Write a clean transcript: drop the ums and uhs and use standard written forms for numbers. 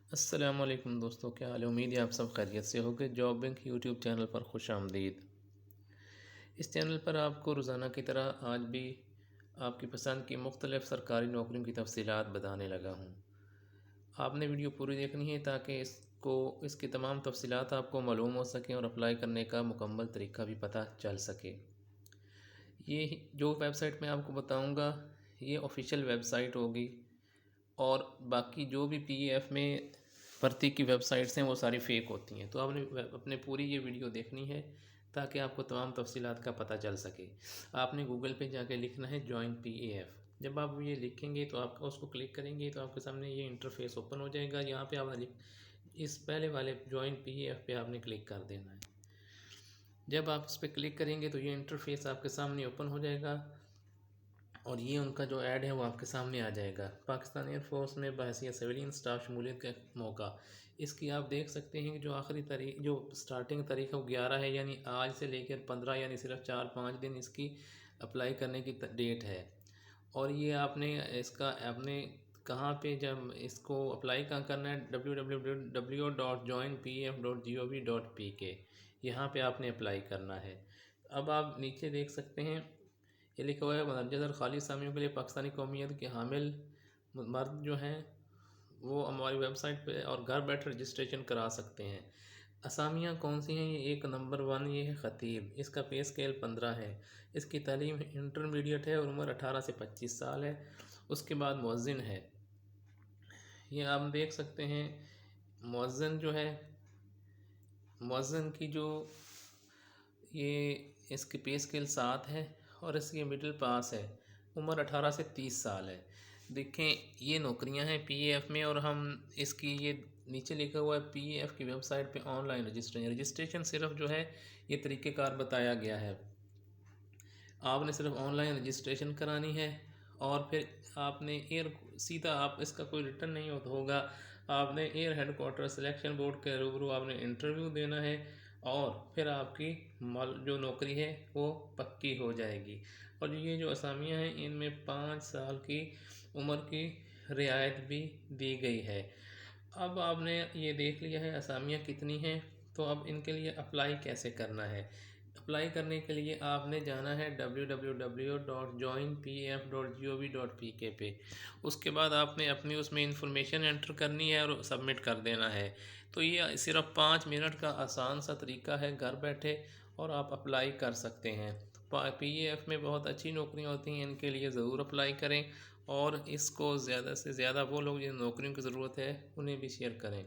अस्सलामुअलैकुम दोस्तों, क्या हाल है। उम्मीद है आप सब खैरियत से होंगे। जॉब बैंक यूट्यूब चैनल पर खुश आमदीद। इस चैनल पर आपको रोज़ाना की तरह आज भी आपकी पसंद की मुख्तलिफ़ सरकारी नौकरियों की तफसीलात बताने लगा हूँ। आपने वीडियो पूरी देखनी है ताकि इसकी तमाम तफसीलात आपको मालूम हो सकें और अप्लाई करने का मुकम्मल तरीका भी पता चल सके। ये जो वेबसाइट मैं आपको बताऊँगा ये ऑफिशियल वेबसाइट होगी और बाकी जो भी पीएएफ में भर्ती की वेबसाइट्स हैं वो सारी फ़ेक होती हैं। तो आपने अपने पूरी ये वीडियो देखनी है ताकि आपको तमाम तफसीलात का पता चल सके। आपने गूगल पे जाके लिखना है जॉइन पीएएफ। जब आप ये लिखेंगे तो आपका उसको क्लिक करेंगे तो आपके सामने ये इंटरफेस ओपन हो जाएगा। यहाँ पे आपने इस पहले वाले जॉइन पीएएफ पे आपने क्लिक कर देना है। जब आप इस पर क्लिक करेंगे तो ये इंटरफेस आपके सामने ओपन हो जाएगा और ये उनका जो ऐड है वो आपके सामने आ जाएगा। पाकिस्तान एयरफोर्स में बहैसियत सिविलियन स्टाफ शमूलियत का मौका, इसकी आप देख सकते हैं कि जो आखिरी तारीख जो स्टार्टिंग तारीख है वो 11 है, यानी आज से लेकर 15 यानी सिर्फ 4-5 दिन इसकी अप्लाई करने की डेट है। और ये आपने कहाँ पे जब इसको अप्लाई कहाँ करना है, www.joinpf.gov.pk, यहाँ पे आपने अप्लाई करना है। अब आप नीचे देख सकते हैं ये लिखा हुआ है मदरजा और खाली असामियों के लिए पाकिस्तानी कौमियत के हामिल मर्द जो हैं वो हमारी वेबसाइट पे और घर बैठे रजिस्ट्रेशन करा सकते हैं। असामियाँ कौन सी हैं, ये 1 नंबर 1 ये है ख़तीब। इसका पे स्केल 15 है। इसकी तालीम इंटरमीडिएट है और उम्र 18 से 25 साल है। उसके बाद मुअज्जिन है। ये आप देख सकते हैं मुअज्जिन जो है, मुअज्जिन की जो ये इसकी पे स्केल 7 है और इसकी मिडिल पास है। उम्र 18 से 30 साल है। देखें ये नौकरियां हैं पीएएफ में और हम इसकी ये नीचे लिखा हुआ है पीएएफ की वेबसाइट पे ऑनलाइन रजिस्ट्रेशन सिर्फ जो है ये तरीक़ेकार बताया गया है। आपने सिर्फ ऑनलाइन रजिस्ट्रेशन करानी है और फिर आपने सीधा आप इसका कोई रिटर्न नहीं होगा। आपने एयर हेडक्वार्टर सिलेक्शन बोर्ड के रूबरू आपने इंटरव्यू देना है और फिर आपकी जो नौकरी है वो पक्की हो जाएगी। और ये जो असामियाँ हैं इनमें 5 साल की उम्र की रियायत भी दी गई है। अब आपने ये देख लिया है असामियाँ कितनी हैं, तो अब इनके लिए अप्लाई कैसे करना है। अप्लाई करने के लिए आपने जाना है www.joinpf.gov.pk पे। उसके बाद आपने अपनी उसमें इंफॉर्मेशन एंटर करनी है और सबमिट कर देना है। तो ये सिर्फ 5 मिनट का आसान सा तरीका है घर बैठे और आप अप्लाई कर सकते हैं। पीएएफ में बहुत अच्छी नौकरियां होती हैं, इनके लिए ज़रूर अप्लाई करें और इसको ज़्यादा से ज़्यादा वो लोग जिन नौकरियों की ज़रूरत है उन्हें भी शेयर करें।